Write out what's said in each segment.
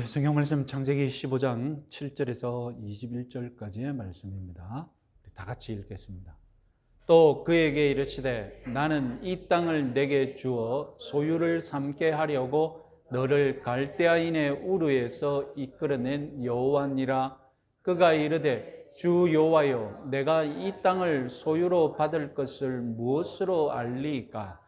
성경 말씀 창세기 15장 7절에서 21절까지의 말씀입니다. 다 같이 읽겠습니다. 또 그에게 이르시되 나는 이 땅을 내게 주어 소유를 삼게 하려고 너를 갈대아인의 우르에서 이끌어낸 여호와니라. 그가 이르되 주 여호와여, 내가 이 땅을 소유로 받을 것을 무엇으로 알리이까?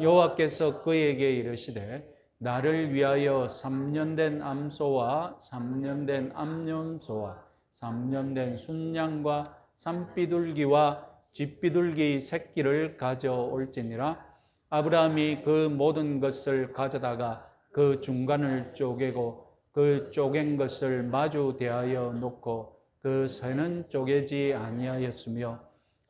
여호와께서 그에게 이르시되 나를 위하여 3년 된 암소와 3년 된 암염소와 3년 된 순양과 산비둘기와 쥐비둘기 새끼를 가져올지니라. 아브라함이 그 모든 것을 가져다가 그 중간을 쪼개고 그 쪼갠 것을 마주 대하여 놓고 그 새는 쪼개지 아니하였으며,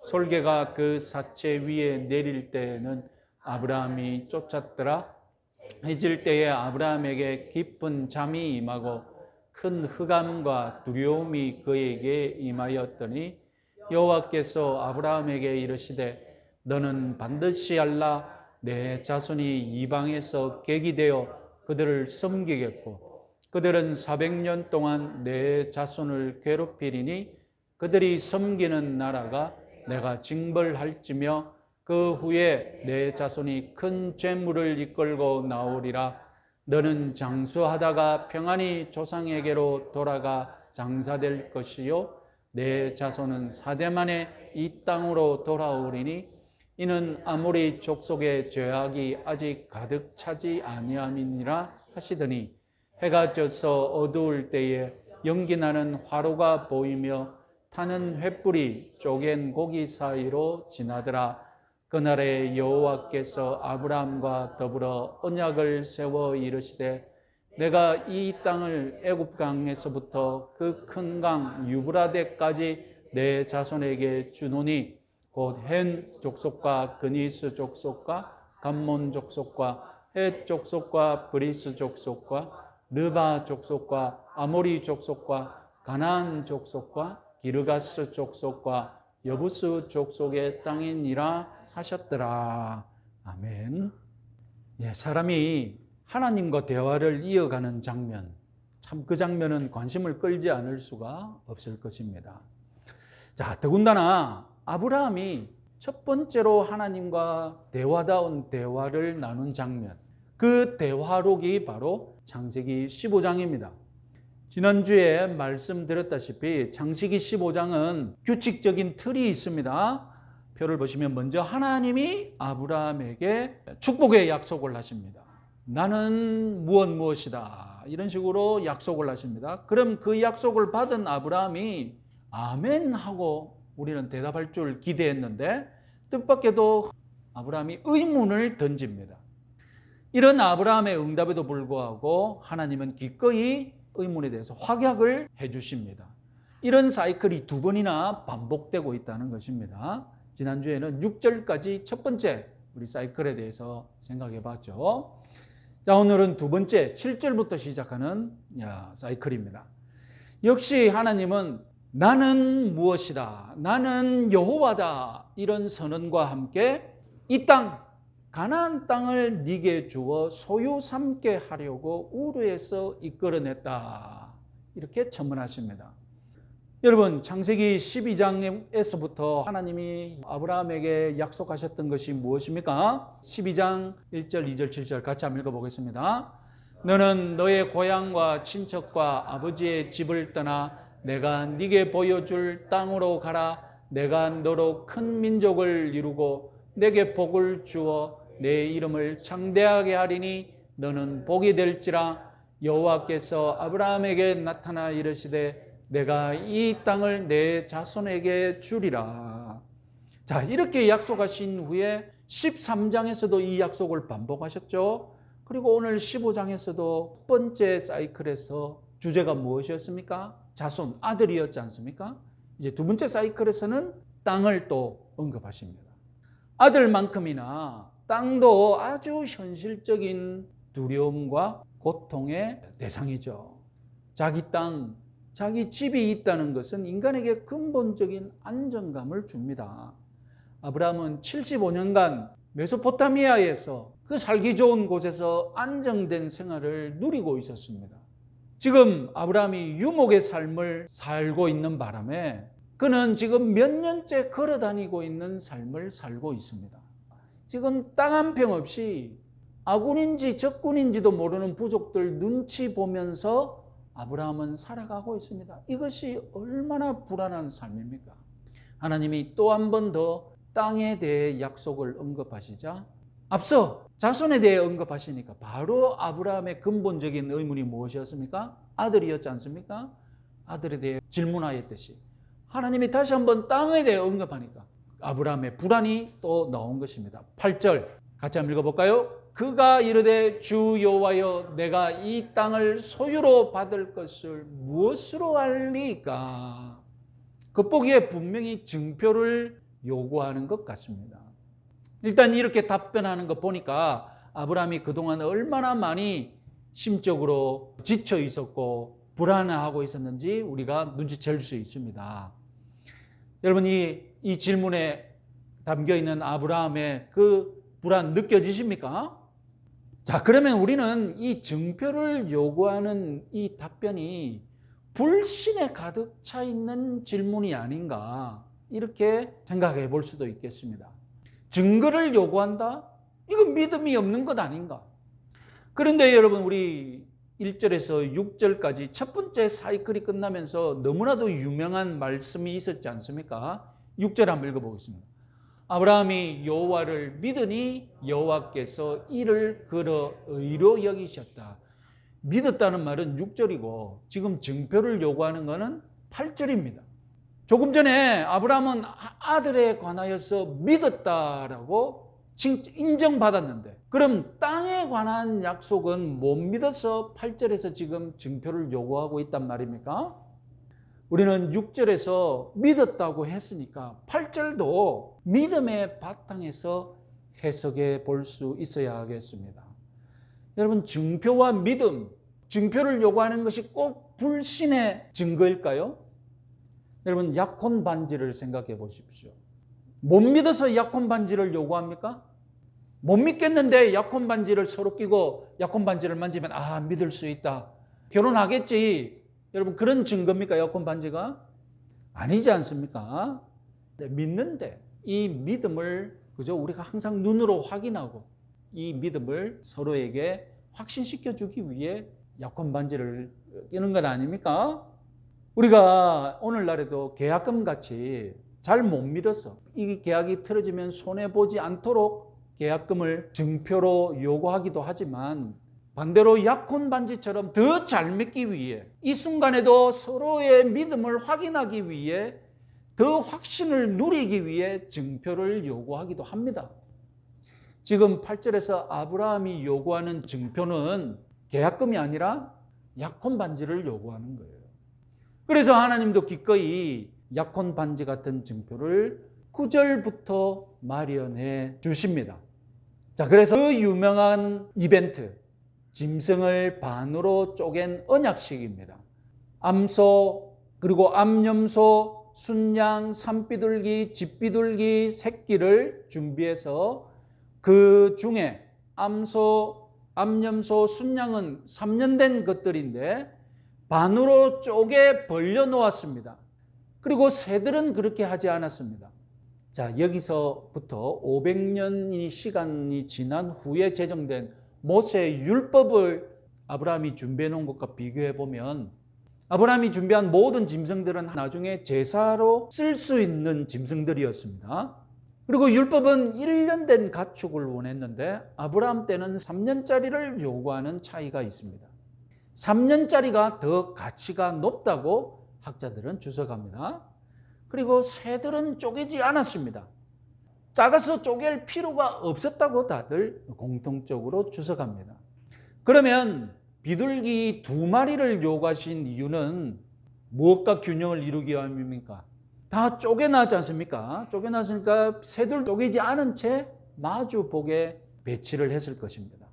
솔개가 그 사체 위에 내릴 때에는 아브라함이 쫓았더라. 해질 때에 아브라함에게 깊은 잠이 임하고 큰 흑암과 두려움이 그에게 임하였더니 여호와께서 아브라함에게 이르시되 너는 반드시 알라. 내 자손이 이방에서 객이 되어 그들을 섬기겠고 그들은 400년 동안 내 자손을 괴롭히리니 그들이 섬기는 나라가 내가 징벌할지며 그 후에 내 자손이 큰 재물을 이끌고 나오리라. 너는 장수하다가 평안히 조상에게로 돌아가 장사될 것이요 내 자손은 4대 만에 이 땅으로 돌아오리니 이는 아모리 족속의 죄악이 아직 가득 차지 아니함이니라 하시더니, 해가 져서 어두울 때에 연기 나는 화로가 보이며 타는 횃불이 쪼갠 고기 사이로 지나더라. 그날에 여호와께서 아브라함과 더불어 언약을 세워 이르시되 내가 이 땅을 애굽 강에서부터 그 큰 강 유브라데까지 내 자손에게 주노니 곧 헨 족속과 그니스 족속과 감몬 족속과 헷 족속과 브리스 족속과 르바 족속과 아모리 족속과 가나안 족속과 기르가스 족속과 여부스 족속의 땅이니라 하셨더라. 아멘. 사람이 하나님과 대화를 이어가는 장면, 참 그 장면은 관심을 끌지 않을 수가 없을 것입니다. 자, 더군다나 아브라함이 첫 번째로 하나님과 대화다운 대화를 나눈 장면, 그 대화록이 바로 창세기 15장입니다. 지난주에 말씀드렸다시피 창세기 15장은 규칙적인 틀이 있습니다. 표를 보시면 먼저 하나님이 아브라함에게 축복의 약속을 하십니다. 나는 무엇이다, 이런 식으로 약속을 하십니다. 그럼 그 약속을 받은 아브라함이 아멘 하고 우리는 대답할 줄 기대했는데 뜻밖에도 아브라함이 의문을 던집니다. 이런 아브라함의 응답에도 불구하고 하나님은 기꺼이 의문에 대해서 확약을 해주십니다. 이런 사이클이 두 번이나 반복되고 있다는 것입니다. 지난주에는 6절까지 첫 번째 우리 사이클에 대해서 생각해 봤죠. 자, 오늘은 두 번째 7절부터 시작하는 사이클입니다. 역시 하나님은 나는 무엇이다, 나는 여호와다, 이런 선언과 함께 이 땅, 가나안 땅을 네게 주어 소유 삼게 하려고 우르에서 이끌어냈다, 이렇게 첨언하십니다. 여러분, 창세기 12장에서부터 하나님이 아브라함에게 약속하셨던 것이 무엇입니까? 12장 1절, 2절, 7절 같이 한번 읽어보겠습니다. 너는 너의 고향과 친척과 아버지의 집을 떠나 내가 네게 보여줄 땅으로 가라. 내가 너로 큰 민족을 이루고 내게 복을 주어 내 이름을 창대하게 하리니 너는 복이 될지라. 여호와께서 아브라함에게 나타나 이르시되 내가 이 땅을 내 자손에게 주리라. 자, 이렇게 약속하신 후에 13장에서도 이 약속을 반복하셨죠. 그리고 오늘 15장에서도 첫 번째 사이클에서 주제가 무엇이었습니까? 자손, 아들이었지 않습니까? 이제 두 번째 사이클에서는 땅을 또 언급하십니다. 아들만큼이나 땅도 아주 현실적인 두려움과 고통의 대상이죠. 자기 땅, 자기 집이 있다는 것은 인간에게 근본적인 안정감을 줍니다. 아브라함은 75년간 메소포타미아에서 그 살기 좋은 곳에서 안정된 생활을 누리고 있었습니다. 지금 아브라함이 유목의 삶을 살고 있는 바람에 그는 지금 몇 년째 걸어 다니고 있는 삶을 살고 있습니다. 지금 땅 한 평 없이 아군인지 적군인지도 모르는 부족들 눈치 보면서 아브라함은 살아가고 있습니다. 이것이 얼마나 불안한 삶입니까? 하나님이 또 한 번 더 땅에 대해 약속을 언급하시자 앞서 자손에 대해 언급하시니까 바로 아브라함의 근본적인 의문이 무엇이었습니까? 아들이었지 않습니까? 아들에 대해 질문하였듯이 하나님이 다시 한번 땅에 대해 언급하니까 아브라함의 불안이 또 나온 것입니다. 8절 같이 한번 읽어볼까요? 그가 이르되 주 여호와여 내가 이 땅을 소유로 받을 것을 무엇으로 알리까? 겉보기에 분명히 증표를 요구하는 것 같습니다. 일단 이렇게 답변하는 거 보니까 아브라함이 그동안 얼마나 많이 심적으로 지쳐 있었고 불안해하고 있었는지 우리가 눈치챌 수 있습니다. 여러분 이 질문에 담겨있는 아브라함의 그 불안 느껴지십니까? 자, 그러면 우리는 이 증표를 요구하는 이 답변이 불신에 가득 차 있는 질문이 아닌가 이렇게 생각해 볼 수도 있겠습니다. 증거를 요구한다? 이건 믿음이 없는 것 아닌가? 그런데 여러분 우리 1절에서 6절까지 첫 번째 사이클이 끝나면서 너무나도 유명한 말씀이 있었지 않습니까? 6절 한번 읽어보겠습니다. 아브라함이 여호와를 믿으니 여호와께서 이를 그러 의로 여기셨다. 믿었다는 말은 6절이고 지금 증표를 요구하는 것은 8절입니다. 조금 전에 아브라함은 아들에 관하여서 믿었다라고 인정받았는데 그럼 땅에 관한 약속은 못 믿어서 8절에서 지금 증표를 요구하고 있단 말입니까? 우리는 6절에서 믿었다고 했으니까 8절도 믿음의 바탕에서 해석해 볼 수 있어야 하겠습니다. 여러분 증표와 믿음, 증표를 요구하는 것이 꼭 불신의 증거일까요? 여러분 약혼 반지를 생각해 보십시오. 못 믿어서 약혼 반지를 요구합니까? 못 믿겠는데 약혼 반지를 서로 끼고 약혼 반지를 만지면 믿을 수 있다. 결혼하겠지. 여러분 그런 증거입니까? 약혼 반지가? 아니지 않습니까? 믿는데 이 믿음을 그저 우리가 항상 눈으로 확인하고 이 믿음을 서로에게 확신시켜 주기 위해 약혼 반지를 끼는 것 아닙니까? 우리가 오늘날에도 계약금 같이 잘 못 믿어서 이 계약이 틀어지면 손해보지 않도록 계약금을 증표로 요구하기도 하지만 반대로 약혼 반지처럼 더 잘 믿기 위해 이 순간에도 서로의 믿음을 확인하기 위해 더 확신을 누리기 위해 증표를 요구하기도 합니다. 지금 8절에서 아브라함이 요구하는 증표는 계약금이 아니라 약혼 반지를 요구하는 거예요. 그래서 하나님도 기꺼이 약혼 반지 같은 증표를 9절부터 마련해 주십니다. 자, 그래서 그 유명한 이벤트, 짐승을 반으로 쪼갠 언약식입니다. 암소, 그리고 암염소, 순양, 산비둘기, 집비둘기 새끼를 준비해서 그 중에 암소, 암염소, 순양은 3년 된 것들인데 반으로 쪼개 벌려 놓았습니다. 그리고 새들은 그렇게 하지 않았습니다. 자, 여기서부터 500년이 시간이 지난 후에 제정된 모세의 율법을 아브라함이 준비해 놓은 것과 비교해 보면 아브라함이 준비한 모든 짐승들은 나중에 제사로 쓸 수 있는 짐승들이었습니다. 그리고 율법은 1년 된 가축을 원했는데 아브라함 때는 3년짜리를 요구하는 차이가 있습니다. 3년짜리가 더 가치가 높다고 학자들은 주석합니다. 그리고 새들은 쪼개지 않았습니다. 작아서 쪼갤 필요가 없었다고 다들 공통적으로 주석합니다. 그러면 비둘기 2마리를 요구하신 이유는 무엇과 균형을 이루기 위함입니까? 다 쪼개놨지 않습니까? 쪼개놨으니까 새들 쪼개지 않은 채 마주보게 배치를 했을 것입니다.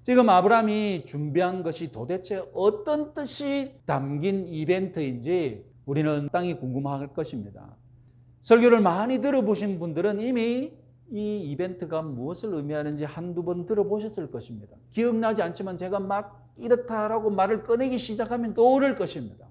지금 아브라함이 준비한 것이 도대체 어떤 뜻이 담긴 이벤트인지 우리는 땅이 궁금할 것입니다. 설교를 많이 들어보신 분들은 이미 이 이벤트가 무엇을 의미하는지 한두 번 들어보셨을 것입니다. 기억나지 않지만 제가 막 이렇다라고 말을 꺼내기 시작하면 또 어려울 것입니다.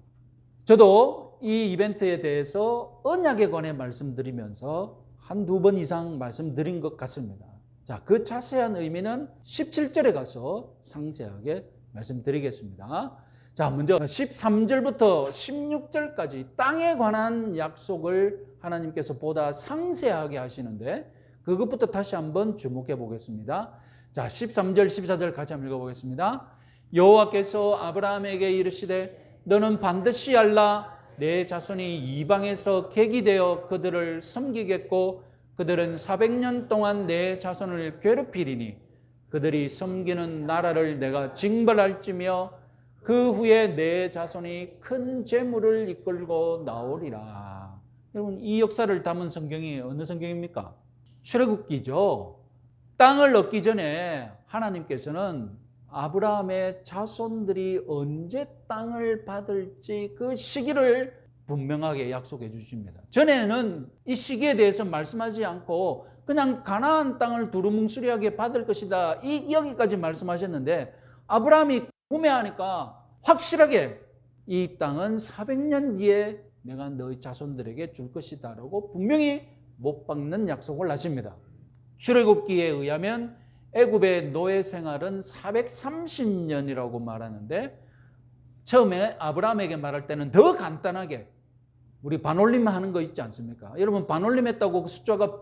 저도 이 이벤트에 대해서 언약에 관해 말씀드리면서 한두 번 이상 말씀드린 것 같습니다. 자, 그 자세한 의미는 17절에 가서 상세하게 말씀드리겠습니다. 자, 먼저 13절부터 16절까지 땅에 관한 약속을 하나님께서 보다 상세하게 하시는데 그것부터 다시 한번 주목해 보겠습니다. 자, 13절, 14절 같이 한번 읽어보겠습니다. 여호와께서 아브라함에게 이르시되 너는 반드시 알라 내 자손이 이방에서 객이 되어 그들을 섬기겠고 그들은 400년 동안 내 자손을 괴롭히리니 그들이 섬기는 나라를 내가 징벌할지며 그 후에 내 자손이 큰 재물을 이끌고 나오리라. 여러분, 이 역사를 담은 성경이 어느 성경입니까? 출애굽기죠. 땅을 얻기 전에 하나님께서는 아브라함의 자손들이 언제 땅을 받을지 그 시기를 분명하게 약속해 주십니다. 전에는 이 시기에 대해서 말씀하지 않고 그냥 가나안 땅을 두루뭉술하게 받을 것이다. 여기까지 말씀하셨는데 아브라함이 구매하니까 확실하게 이 땅은 400년 뒤에 내가 너희 자손들에게 줄 것이다 라고 분명히 못 박는 약속을 하십니다. 출애굽기에 의하면 애굽의 노예 생활은 430년이라고 말하는데 처음에 아브라함에게 말할 때는 더 간단하게 우리 반올림 하는 거 있지 않습니까? 여러분 반올림 했다고 그 숫자가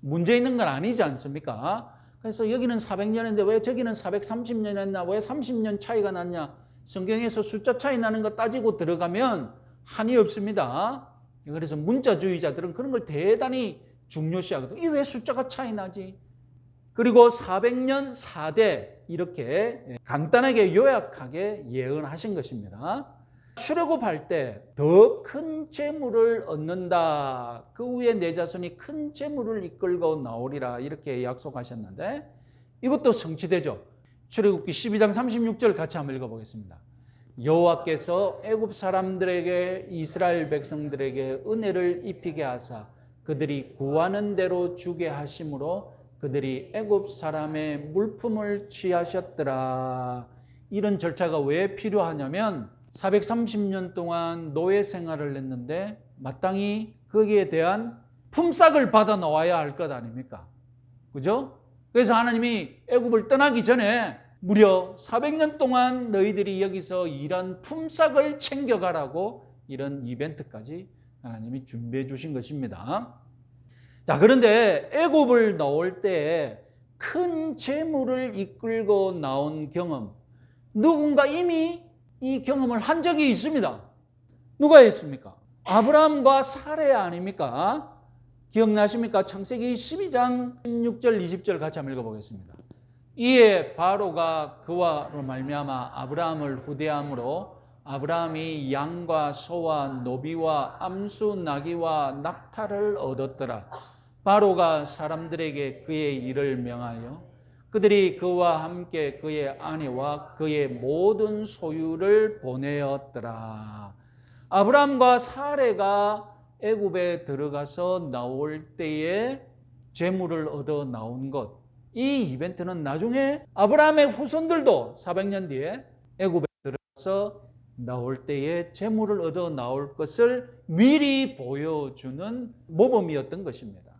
문제 있는 건 아니지 않습니까? 그래서 여기는 400년인데 왜 저기는 430년 했나? 왜 30년 차이가 났냐? 성경에서 숫자 차이 나는 거 따지고 들어가면 한이 없습니다. 그래서 문자주의자들은 그런 걸 대단히 중요시하거든요. 이 왜 숫자가 차이 나지? 그리고 400년 4대 이렇게 간단하게 요약하게 예언하신 것입니다. 출애굽할 때 더 큰 재물을 얻는다. 그 후에 내 자손이 큰 재물을 이끌고 나오리라 이렇게 약속하셨는데 이것도 성취되죠. 출애굽기 12장 36절 같이 한번 읽어보겠습니다. 여호와께서 애굽 사람들에게 이스라엘 백성들에게 은혜를 입히게 하사 그들이 구하는 대로 주게 하심으로 그들이 애굽 사람의 물품을 취하셨더라. 이런 절차가 왜 필요하냐면 430년 동안 노예 생활을 했는데 마땅히 거기에 대한 품삯을 받아 놓아야 할 것 아닙니까? 그죠? 그래서 하나님이 애굽을 떠나기 전에 무려 400년 동안 너희들이 여기서 일한 품삯을 챙겨가라고 이런 이벤트까지 하나님이 준비해 주신 것입니다. 자, 그런데 애굽을 나올 때 큰 재물을 이끌고 나온 경험, 누군가 이미 이 경험을 한 적이 있습니다. 누가 했습니까? 아브라함과 사레 아닙니까? 기억나십니까? 창세기 12장 16절 20절 같이 한번 읽어보겠습니다. 이에 바로가 그와 말미암아 아브라함을 후대함으로 아브라함이 양과 소와 노비와 암수 나귀와 낙타를 얻었더라. 바로가 사람들에게 그의 일을 명하여 그들이 그와 함께 그의 아내와 그의 모든 소유를 보내었더라. 아브라함과 사레가 애굽에 들어가서 나올 때에 재물을 얻어 나온 것, 이 이벤트는 나중에 아브라함의 후손들도 400년 뒤에 애굽에 들어가서 나올 때에 재물을 얻어 나올 것을 미리 보여주는 모범이었던 것입니다.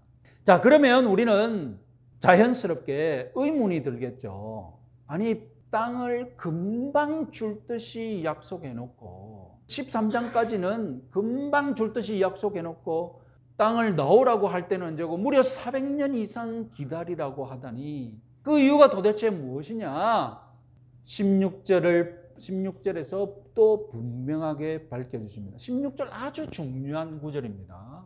자, 그러면 우리는 자연스럽게 의문이 들겠죠. 아니, 땅을 금방 줄 듯이 약속해놓고 13장까지는 금방 줄 듯이 약속해놓고 땅을 넣으라고 할 때는 언제고 무려 400년 이상 기다리라고 하다니 그 이유가 도대체 무엇이냐? 16절에서 또 분명하게 밝혀주십니다. 16절 아주 중요한 구절입니다.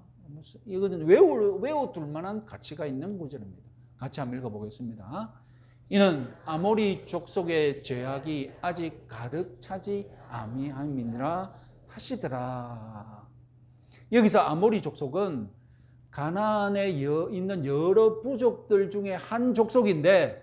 이것은 외워둘 만한 가치가 있는 구절입니다. 같이 한번 읽어보겠습니다. 이는 아모리 족속의 죄악이 아직 가득 차지 아니함이니라 하시더라. 여기서 아모리 족속은 가나안에 있는 여러 부족들 중에 한 족속인데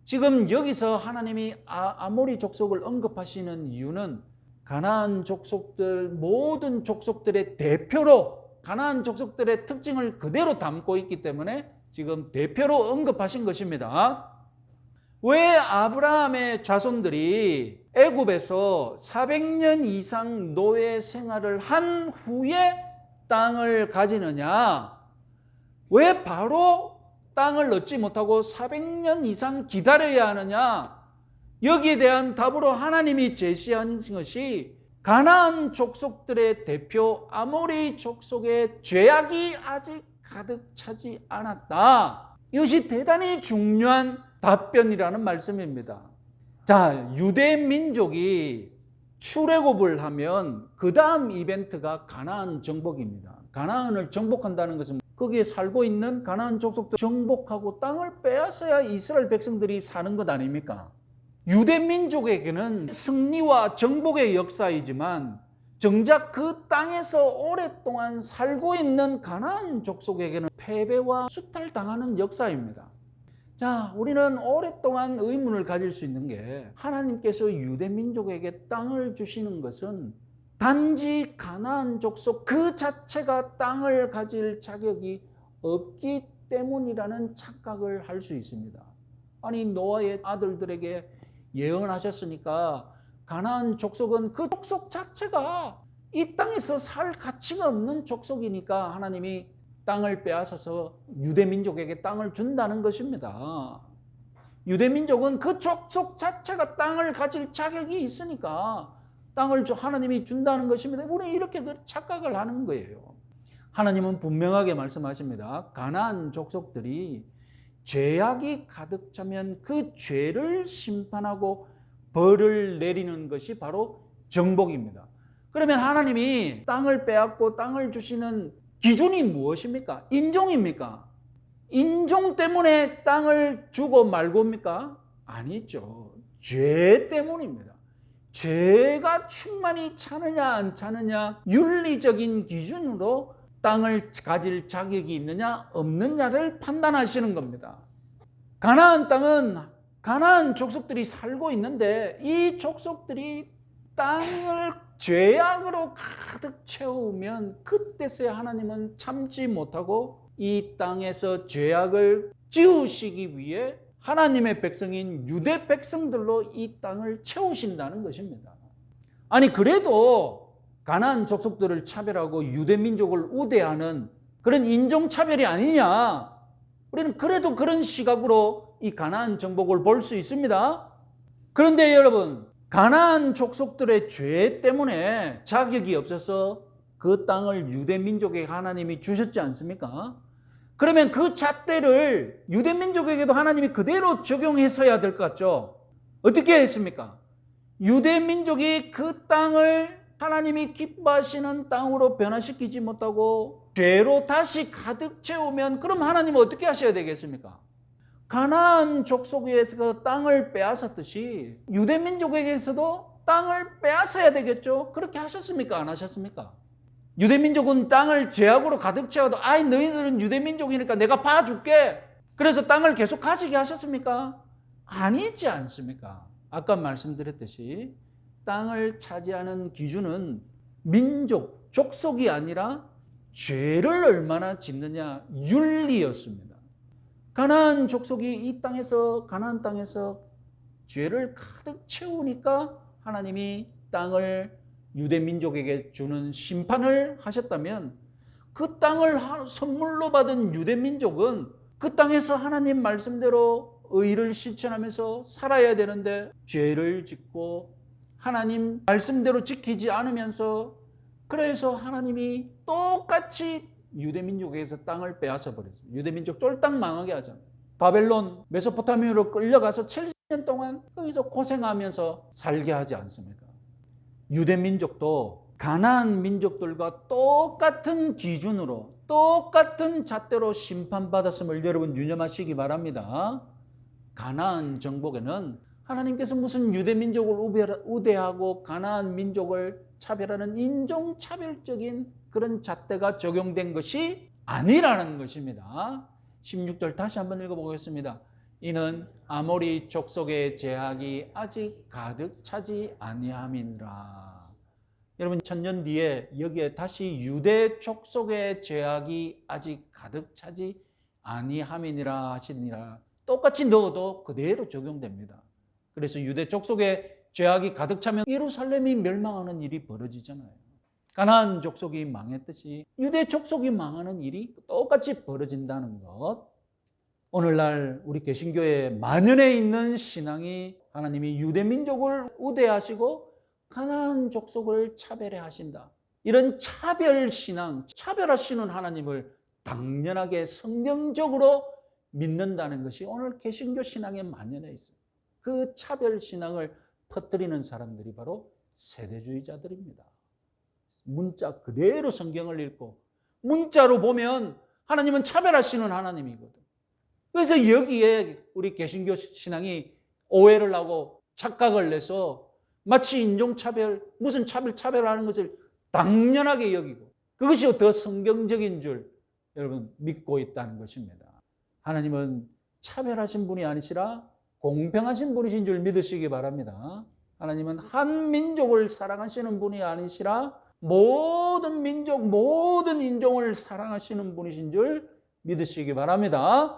지금 여기서 하나님이 아모리 족속을 언급하시는 이유는 가나안 족속들 모든 족속들의 대표로 가나안 족속들의 특징을 그대로 담고 있기 때문에 지금 대표로 언급하신 것입니다. 왜 아브라함의 자손들이 애굽에서 400년 이상 노예 생활을 한 후에 땅을 가지느냐? 왜 바로 땅을 얻지 못하고 400년 이상 기다려야 하느냐? 여기에 대한 답으로 하나님이 제시한 것이 가나안 족속들의 대표 아모리 족속의 죄악이 아직 가득 차지 않았다. 이것이 대단히 중요한 답변이라는 말씀입니다. 자, 유대 민족이 출애굽을 하면 그 다음 이벤트가 가나안 정복입니다. 가나안을 정복한다는 것은 거기에 살고 있는 가나안 족속들 정복하고 땅을 빼앗아야 이스라엘 백성들이 사는 것 아닙니까? 유대 민족에게는 승리와 정복의 역사이지만 정작 그 땅에서 오랫동안 살고 있는 가나안 족속에게는 패배와 수탈당하는 역사입니다. 자, 우리는 오랫동안 의문을 가질 수 있는 게 하나님께서 유대 민족에게 땅을 주시는 것은 단지 가나안 족속 그 자체가 땅을 가질 자격이 없기 때문이라는 착각을 할 수 있습니다. 아니, 노아의 아들들에게 예언하셨으니까 가나안 족속은 그 족속 자체가 이 땅에서 살 가치가 없는 족속이니까 하나님이 땅을 빼앗아서 유대민족에게 땅을 준다는 것입니다. 유대민족은 그 족속 자체가 땅을 가질 자격이 있으니까 땅을 하나님이 준다는 것입니다. 우리는 이렇게 착각을 하는 거예요. 하나님은 분명하게 말씀하십니다. 가나안 족속들이 죄악이 가득 차면 그 죄를 심판하고 벌을 내리는 것이 바로 정복입니다. 그러면 하나님이 땅을 빼앗고 땅을 주시는 기준이 무엇입니까? 인종입니까? 인종 때문에 땅을 주고 말고입니까? 아니죠. 죄 때문입니다. 죄가 충만히 차느냐 안 차느냐 윤리적인 기준으로 땅을 가질 자격이 있느냐 없느냐를 판단하시는 겁니다. 가나안 땅은 가나안 족속들이 살고 있는데 이 족속들이 땅을 죄악으로 가득 채우면 그때서야 하나님은 참지 못하고 이 땅에서 죄악을 지우시기 위해 하나님의 백성인 유대 백성들로 이 땅을 채우신다는 것입니다. 아니, 그래도 가나안 족속들을 차별하고 유대 민족을 우대하는 그런 인종차별이 아니냐? 우리는 그래도 그런 시각으로 이 가나안 정복을 볼 수 있습니다. 그런데 여러분, 가나안 족속들의 죄 때문에 자격이 없어서 그 땅을 유대 민족에게 하나님이 주셨지 않습니까? 그러면 그 잣대를 유대 민족에게도 하나님이 그대로 적용했어야 될 것 같죠? 어떻게 했습니까? 유대 민족이 그 땅을 하나님이 기뻐하시는 땅으로 변화시키지 못하고 죄로 다시 가득 채우면 그럼 하나님은 어떻게 하셔야 되겠습니까? 가나안 족속에서 땅을 빼앗았듯이 유대 민족에게서도 땅을 빼앗아야 되겠죠? 그렇게 하셨습니까? 안 하셨습니까? 유대 민족은 땅을 죄악으로 가득 채워도 아이 너희들은 유대 민족이니까 내가 봐줄게. 그래서 땅을 계속 가지게 하셨습니까? 아니지 않습니까? 아까 말씀드렸듯이 땅을 차지하는 기준은 민족, 족속이 아니라 죄를 얼마나 짓느냐 윤리였습니다. 가나안 족속이 이 땅에서 가나안 땅에서 죄를 가득 채우니까 하나님이 땅을 유대 민족에게 주는 심판을 하셨다면 그 땅을 선물로 받은 유대 민족은 그 땅에서 하나님 말씀대로 의를 실천하면서 살아야 되는데 죄를 짓고 하나님 말씀대로 지키지 않으면서 그래서 하나님이 똑같이 유대민족에게서 땅을 빼앗아 버렸어요. 유대민족 쫄딱 망하게 하잖아요. 바벨론, 메소포타미아로 끌려가서 70년 동안 거기서 고생하면서 살게 하지 않습니까? 유대민족도 가나안 민족들과 똑같은 기준으로 똑같은 잣대로 심판받았음을 여러분 유념하시기 바랍니다. 가나안 정복에는 하나님께서 무슨 유대민족을 우대하고 가나안 민족을 차별하는 인종차별적인 그런 잣대가 적용된 것이 아니라는 것입니다. 16절 다시 한번 읽어보겠습니다. 이는 아모리 족속의 죄악이 아직 가득 차지 아니함이니라. 여러분, 1000년 뒤에 여기에 다시 유대 족속의 죄악이 아직 가득 차지 아니함이니라 하시니라 똑같이 넣어도 그대로 적용됩니다. 그래서 유대 족속에 죄악이 가득 차면 예루살렘이 멸망하는 일이 벌어지잖아요. 가나안 족속이 망했듯이 유대 족속이 망하는 일이 똑같이 벌어진다는 것. 오늘날 우리 개신교에 만연해 있는 신앙이 하나님이 유대 민족을 우대하시고 가나안 족속을 차별해 하신다. 이런 차별 신앙, 차별하시는 하나님을 당연하게 성경적으로 믿는다는 것이 오늘 개신교 신앙에 만연해 있어요. 그 차별 신앙을 퍼뜨리는 사람들이 바로 세대주의자들입니다. 문자 그대로 성경을 읽고 문자로 보면 하나님은 차별하시는 하나님이거든. 그래서 여기에 우리 개신교 신앙이 오해를 하고 착각을 내서 마치 인종차별, 무슨 차별하는 것을 당연하게 여기고 그것이 더 성경적인 줄 여러분 믿고 있다는 것입니다. 하나님은 차별하신 분이 아니시라 공평하신 분이신 줄 믿으시기 바랍니다. 하나님은 한 민족을 사랑하시는 분이 아니시라 모든 민족, 모든 인종을 사랑하시는 분이신 줄 믿으시기 바랍니다.